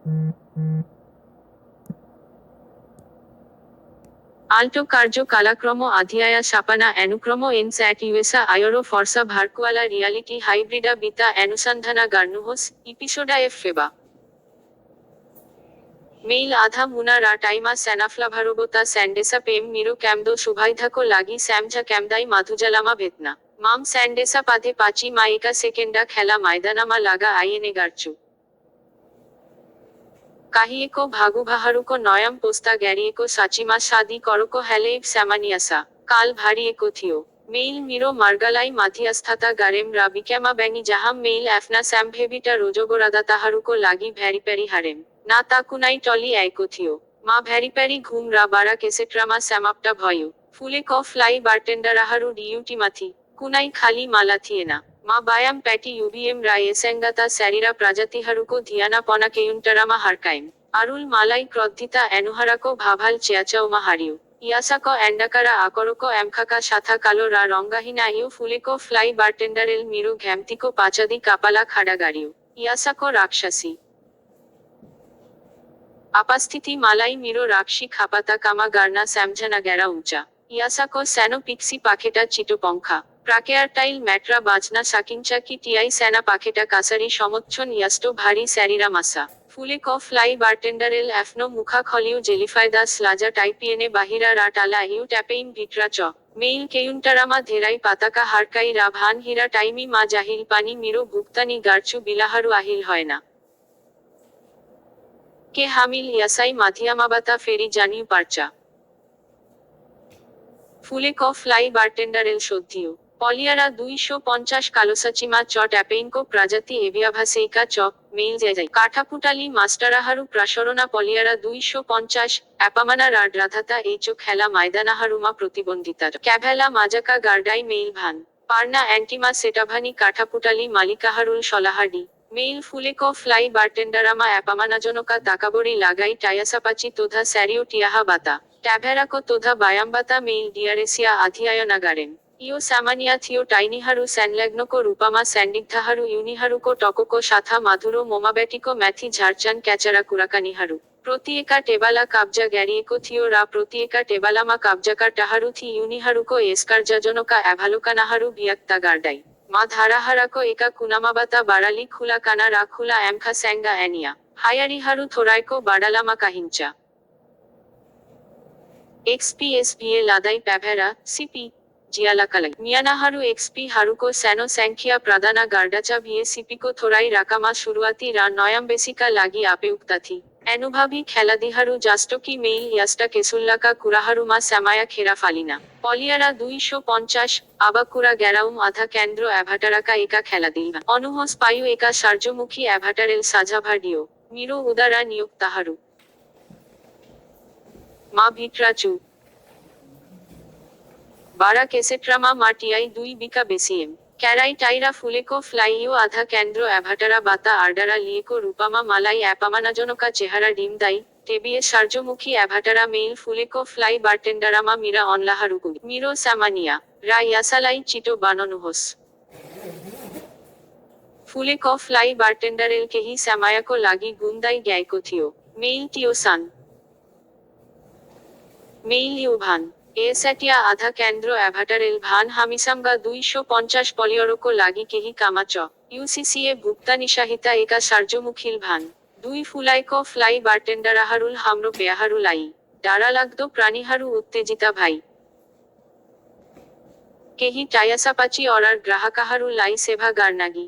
Alto Carjo Kalakromo Adhyaya Shapana Anukromo Ens at USA Ayoro Forsa Bharkuala Reality Hybrida Bita Anusandhana Garnuhos, Episoda F Feba. Mail Adha Muna Ra Taima Sanaflavarobota Sandesa Pem Miro Camdo Shubhaidhako Lagi Samja Camdai Madhujalama Vetna. Mam Sandesa Pade Pachi Maika Sekenda Khela Maidanama Laga Ayene Garchu. কাহিয়েকো ভাগু ভাহারুকো নয়াম পোস্তা গ্যারিয়েকো সাচিমা শাদি করকো হ্যালেইব স্যামানিয়াসা কাল ভারিয়েকো Theo mail mirror মার্গালাই মাথিয়াস্থাতা গারেম রাবিক্যামা ব্যাঙি জাহাম mail অ্যাফনা স্যামভেবিটা রোজগোরাদা তাহারুকো লাগি ভ্যারিপ্যারি harem না তাকুনাই trolley আইকো Theo মা ভ্যারিপ্যারি ঘুম রা বারা কেসেট্রামা স্যামাপটা ভয়ু ফুলে ক ফ্লাই বারটেন্ডার আহারু ডিউটি মাথি কুনাই খালি মালা থিয়েনা মা বায়াম প্যাটি ইউবিএম রায় এসেঙ্গাতা স্যারিরা প্রাজাতিহারুকো ধিয়ানা পনা কেয়ুন্টারামা হারকাইম আরুল মালাই ক্রদ্ধিতা এনুহারাকো ভাভাল চেয়াচাউমা হারিউ ইয়াসাকো অ্যান্ডাকারা আকরকো এমখাকা সাথা কালো রা রঙ্গাহিনা ইউ ফুলেকো ফ্লাই বারটেন্ডারেল মিরু ঘ্যামতিকো পাচাদি কাপালা খাড়া গাড়িউ ইয়াসাকো রাক্ষসী আপাস্থিতি মালাই মিরো রাক্ষী খাপাতা কামা গার্না স্যামঝানা গ্যারা উঁচা ইয়াসাকো স্যানো পিক্সি পাখেটা চিটো পঙ্খা প্রাকেয়ারটাইল ম্যাট্রা বাজনা সাকিংচা কি টিআই স্যানা পাখেটা কাসারি সমচ্ছন ইয়াস্টো ভারী স্যারিরা মাসা ফুলে ক ফ্লাই বারটেন্ডারেল এফনো মুখা খলিউ জেলিফায়দা স্লাজা টাইপিয়েনে বাহিরা রা টালা ইউ ট্যাপেইন ভিটরা চ মেইল কেয়ুন্টারামা ধেরাই পাতাকা হারকাই রা ভান হীরা টাইমি মা জাহিল পানি মিরো ভুক্তানি গারচু বিলাহারু আহিল হয় না কে হামিল ইয়াসাই মাথিয়ামাবাতা ফেরি জানিউ পারচা ফুলে ক ফ্লাই বারটেন্ডারেল সদ্ধিউ পলিয়ারা 250 কালোসাচিমা চ ট্যাপেইনকো প্রাজাতি এভিয়াভাসেইকা চ মেইল জেজাই কাঠাপুটালি মাস্টারাহারু প্রাসরণা পলিয়ারা 250 অ্যাপামানা রাড রাধাতা এইচো খেলা মায়দানাহারুমা প্রতিবন্ধিতা ক্যাভেলা মাজাকা গার্ডাই মেইল ভান পার্না অ্যান্টিমা সেটাভানি কাঠাপুটালি মালিকাহারুল সলাহাডি মেইল ফুলেক ফ্লাই বারটেন্ডারামা অ্যাপামানাজনকা তাকাবরি লাগাই টায়াসাপাচি তোধা স্যারিও টিয়াহা বাতা ট্যাভেরাকো তোধা বায়াম্বাতা মেইল ডিয়ারেসিয়া আধিয়ায়নাগারেম ইও স্যামানিয়া থিও টাইনিহারু স্যানল্যাগ্নকো রূপামা স্যান্ডিগধাহারু ইউনিহারুকো টকোকো সাথা মাধুরো মোমাবেটিকো ম্যাথি ঝাড়চান ক্যাচারা কুরাকানিহারু প্রতিএকা টেবালা কাবজা গ্যারিয়েকো থিও রা প্রতিএকা টেবালামা কাবজাকার টাহারু থি ইউনিহারুকো এসকারজাজনকা অ্যাভালুকানাহারু বিয়াক্তা গার্ডাই মা ধারাহারাকো একা কুনামাবাতা বারালি খুলা কানা রা খুলা এমখা স্যাঙ্গা অ্যানিয়া হায়ারিহারু থোরাইকো বাডালামা কাহিঞ্চা এক্সপিএসভিএ লাদাই প্যাভেরা সিপি জিয়ালাকালাই মিয়ানাহারু এক্সপি হারুকো স্যানো স্যাংখিয়া প্রাদানা গার্ডাচা ভিএ সিপিকো থোরাই রাকামা শুরুয়াতি রা নয়াম্বেসিকা লাগি আপে উক্তাথি এনুভাবি খেলাদিহারু জাস্টকি মেইল ইয়াস্টা কেসুল্লাকা কুরাহারুমা স্যামায়া খেরা ফালিনা পলিয়ারা 250 আবাকুরা গ্যারাউম আধা কেন্দ্র অ্যাভাটারাকা একা খেলাদিহা অনুহস পায়ু একা সার্জমুখী অ্যাভাটারেল সাজাভাডিও মিরো উদারা নিয়োগ তাহারু মা ভিটরাচু বারা কেসেট্রামা মাটিয়াই 2 বিকা বেসিএম ক্যারাই টাইরা ফুলেকো ফ্লাইও আধা কেন্দ্র অ্যাভাটারা বাতা আর্ডারা লিয়েকো রূপামা মালাই অ্যাপামানাজনকা চেহারা ডিম দাই টেবিয়ে সার্জমুখী অ্যাভাটারা মেইল ফুলেকো ফ্লাই বারটেন্ডারামা মিরা অনলাহারুকু মিরো স্যামানিয়া রা ইয়াসালাই চিটো বাননুহস ফুলেকো ফ্লাই বারটেন্ডারেল কেহি স্যামায়াকো লাগি গুন্দাই গ্যাইকো থিও মেইল টিওসান মেইল ইউভান এসাটিয়া আধা কেন্দ্র অ্যাভাটারেল ভান হামিসামগা 250 পলিয়রকো লাগি কেহি কামাচ ইউসিসিএ ভুক্তানিসাহিতা একা সার্জমুখিল ভান 2 ফুলাইকো ফ্লাই বারটেন্ডারাহারুল হামরো পেয়াহারুলাই ডারালাগদো প্রাণীহারু উত্তেজিতা ভাই কেহি টায়াসাপাচি অরার গ্রাহকাহারু লাই সেভা গার্নাগি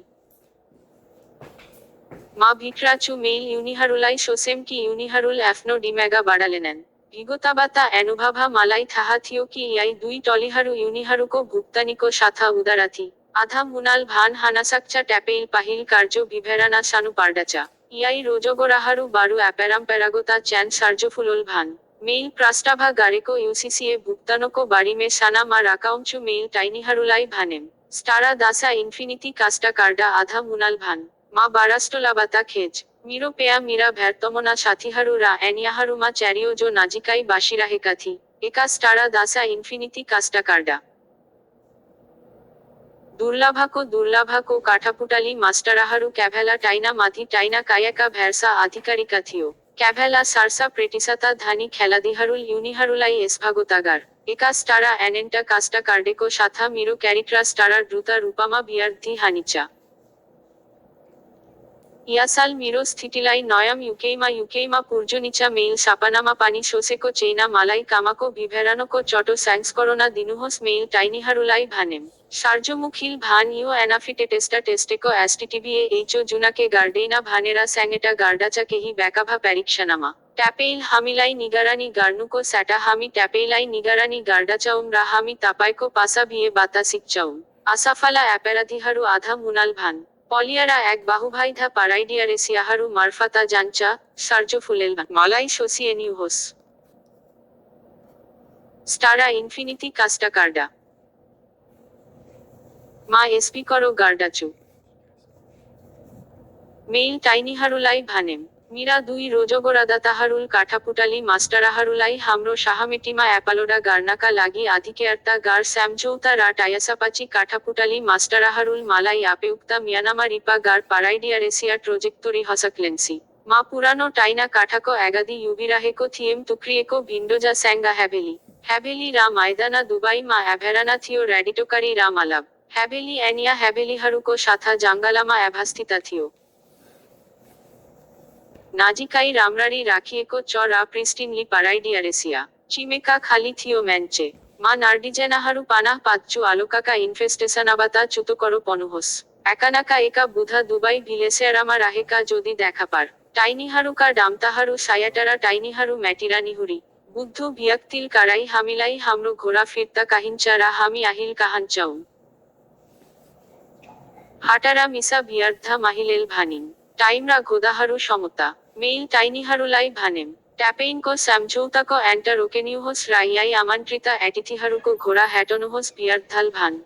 মা ভিটরাচু মেইল ইউনিহারুলাই সোসেম কি ইউনিহারুল এফনো ডিমেগা বাড়ালেনেন ভিগোতাবাতা এনুভাভা মালাই থাহা থিও কি ইয়াই 2 টলিহারু ইউনিহারুকো ভুক্তানিকো সাথা উদারাথি আধা মুনাল ভান হানাসাকচা ট্যাপেইল পাহিল কার্য বিভেরানা সানু পারডাচা ইয়াই রোজগোরাহারু বারু অ্যাপেরাম্পেরাগোতা চ্যান সার্জফুলোল ভান মেইল প্রাস্টাভা গারেকো ইউসিসিএ ভুক্তানকো বাড়িমে সানা মা রাকাউঞ্চু মেইল টাইনিহারুলাই ভানেম স্টারা দাসা ইনফিনিটি কাস্টা কার্ডা আধা মুনাল ভান মা বারাস্টোলাবাতা খেজ মিরো পেয়া মিরা ভ্যারতমনা সাথিহারু রা অ্যানিয়াহারুমা চ্যারিও জো নাজিকাই বাসিরাহে কাথি একা স্টারা দাসা ইনফিনিটি কাস্টা কার্ডা दुर्लाभाको काठापुटाली मास्टराहारु क्याभेला टाइना माथि टाइना कायाका भ्यार्सा आधिकारिका थियो क्याभेला सार्सा प्रेटिसाता धानी खेलादीहरुल युनिहरुलाई यसभागोतागार एका स्टारा एनेन्टा कास्टा कार्डेको साथा मिरो क्यारिट्रा स्टारा द्रुता रूपामा बियार्थी हानिचा यासाल मिरो स्थितिलाई नयम युकेमा पुर्जोनिचा मेल सापानामा पानी सोसेको चेना मालाई कामाको भिभेरानोको चटो स्याङ्स करोना दिनुहोस् मेल टाइनीहरुलाई भानेम सार्जमुखिल भान यो एनाफिटेटेस्टा टेस्टेको एसटीटीबीए एचओ जुनाके गार्डेना भानेरा स्याङ्गेटा गार्डाचा केही ब्याकाभा परीक्षानामा ट्यापेइल हामीलाई निगरानी गार्नुको स्याटा हामी ट्यापेइलाई निगरानी गार्डाचाउम र हामी तपाईको पासा भिए बातासिकचाउम आसाफाला एपेराधीहरु आधा मुनाल भान पलियारा एक बाहुभाइधा पाराइडियारेसियाहरु मार्फाता जान्चा सार्जो फुलेल मलाई सोसिएनिउ होस स्टारा इन्फिनिटी कास्टा कार्डा मा एसपी करो गार्डाचु मेल टाइनीहरुलाई भानेम मिरा दुई रोजगोरादाताहरुल काठापुटाली मास्टराहरुलाई हाम्रो शाहमेटीमा एपालोडा गार्नाका लागि आधिकेर्ता गार स्याम्झौता र टायासापाची काठापुटाली मास्टराहरुल मालाई आपेउक्ता मियानामा रिपा गार पाराइडियारेसिया ट्रोजेक्टोरी हसक्लेन्सी मा पुरानो टाइना काठाको एगादी युबिराहेको थिएम तुक्रिएको भिन्डोजा स्याङ्गा हेभेली रा माइदाना दुबाईमा एभेराना थियो रेडिटोकारी रा मालाब हेभेली एनिया हेभेलीहरुको साथा जाङ्गालामा एभास्थिता थियो नाजिकाई राम्ररी राखिएको चरा प्रिस्टिनली पाराइडियारेसिया चिमेका खाली थियो मेन्चे मा नार्डिजेनाहरु पानाह पाच्चु आलोकाका इन्फेस्टेसनाबाता चुतो करो पनुहोस् एकानाका एका बुधा दुबाई भिलेसेरामा राहेका जोदी देखापार टाइनीहरुका डाम्ताहरु सायाटारा टाइनीहरु मेटिरा निहुरी बुद्धु भियाक्तिल काराई हामीलाई हाम्रो घोडा फिर्ता काहिन्छ र हामी आहिल काहान्छौं हाटारा मिसा भियार्था माहिलेल भानिन टाइमरा घोदाहरु समता मेल टाइनीहरुलाई भानेम ट्यापेइनको स्याम्झौताको एन्टा रोकेनिउहोस् र याई आमन्त्रिता एटिथीहरुको घोडा हेटनुहोस् भियार्थाल भान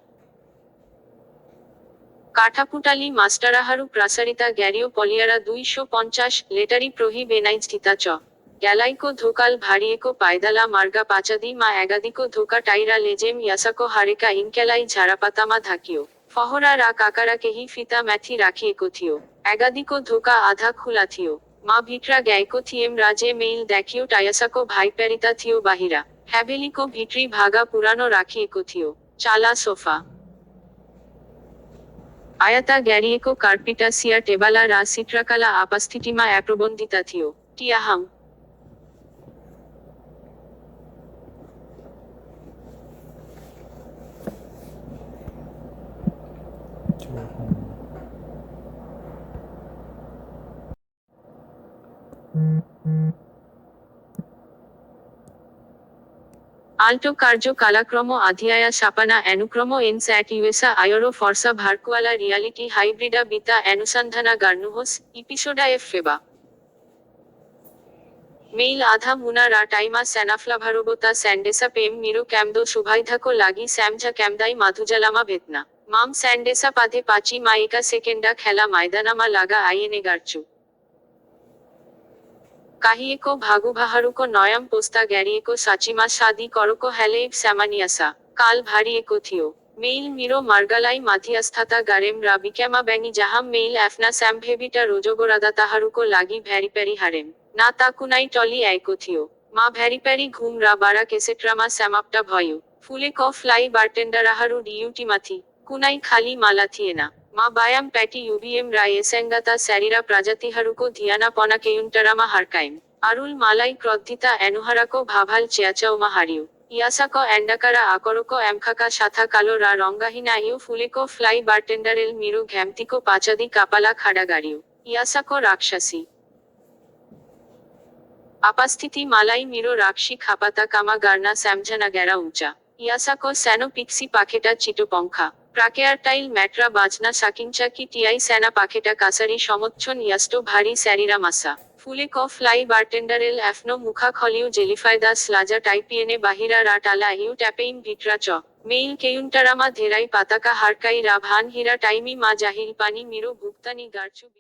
काठापुटाली मास्टराहरु प्रसारिता ग्यारियो पलियारा 250 लेटरी प्रोहिबेनाइज थिता च ग्यालाइको धोकाल भारिएको पाइदाला मार्गा पाचादी मा एगादीको धोका टाइरा लेजेम यासाको हारेका इन्केलाई झारापातामा धाकियो फहरा रा काकारा केही फिता माथि राखिएको थियो एगादीको धोका आधा खुला थियो मा भित्रा गएको थिएम राजे मेल देखियो टायासाको भाइ पेरिता थियो बाहिरा हेभेलीको भित्री भागा पुरानो राखिएको थियो चाला सोफा आयाता ग्यारिएको कार्पिटा सिया टेबाला रा सिट्राकाला आपस्थितिमा एप्रबन्धिता थियो टियाहाम आल्टो कार्जो कालाक्रमो आधियाया सापाना एनुक्रमो एनसैट यूएसा आयोरो फॉर्सा भारकुआला रियालिटी हाइब्रिडा बिता एनुसंधाना गार्नुहोस इपिसोडा एफेबा मेल आधा मुना रा टाइमा सेनाफ्लाभारोबोता सैंडेसा पेम मिरो क्याम्दो सुभाइधाको लागि स्याम्झा क्याम्दाई माधुजालामा भेट्ना माम सैंडेसा पाधे पाची मा एका सेकेन्डा खेला मैदानामा लागा आइएने गार्चु काहिएको भागुभाहरुको नयम पोस्ता ग्यारिएको साचीमा शादी करोको हेलेब स्यामानियासा काल भारिएको थियो मेल मिरो मार्गालाई माथिअस्थाता गारेम रा बिक्यामा बेंगी जहाँ मेल एफना स्याम्भेबिटा रोजगोरादाताहरुको लागि भ्यारिपेरी हारेम ना ता कुनै टली आएको थियो मा भ्यारिपेरी घुम रा बारा केसेट्रामा समाप्त भयो फुलेको फ्लाई बारटेन्डरहरु ड्युटीमाथि कुनै खाली माला थिएन मा बायाम पेटी युबिएम रा एसेंगाता सेरिरा प्रजातिहरुको धियानापना केयुन्टरामा हर्काइम आरुल मालाई क्रोधिता एनुहाराको भाभाल च्याचाउमा हारियो यासाको एन्डाकारा आकरोको एमखाका साथा कालो रा रंगाहिना इउ फुलेको फ्लाई बारटेन्डरेल मिरो घ्याम्तीको पाचादी कापाला खाडा गाडियो यासाको राक्षसी आपस्थिति मालाई मिरो राक्षी खापाता कामा गार्ना स्याम्झना गेरा उच्चा यासाको सानो पिक्सी पाखेटा चिटो पंखा प्राकेयारटाइल मैट्रा बाजना साकिंचा की टीआई सेना पाखेटा कासारी समोच्चन यास्टो भारी सैरिरा मासा फुलेको फ्लाई बारटेन्डरेल एफनो मुखा खलियो जेलिफाइदा स्लाजा टाइपिएने बाहिरा रा टाला इउ ट्यापेइन भित्रा च मेल केयुन्टरामा धेराई पाताका हार्काई रा भान हिरा टाइमी मा जाहिल पानी मिरो भुक्तानी गार्चु।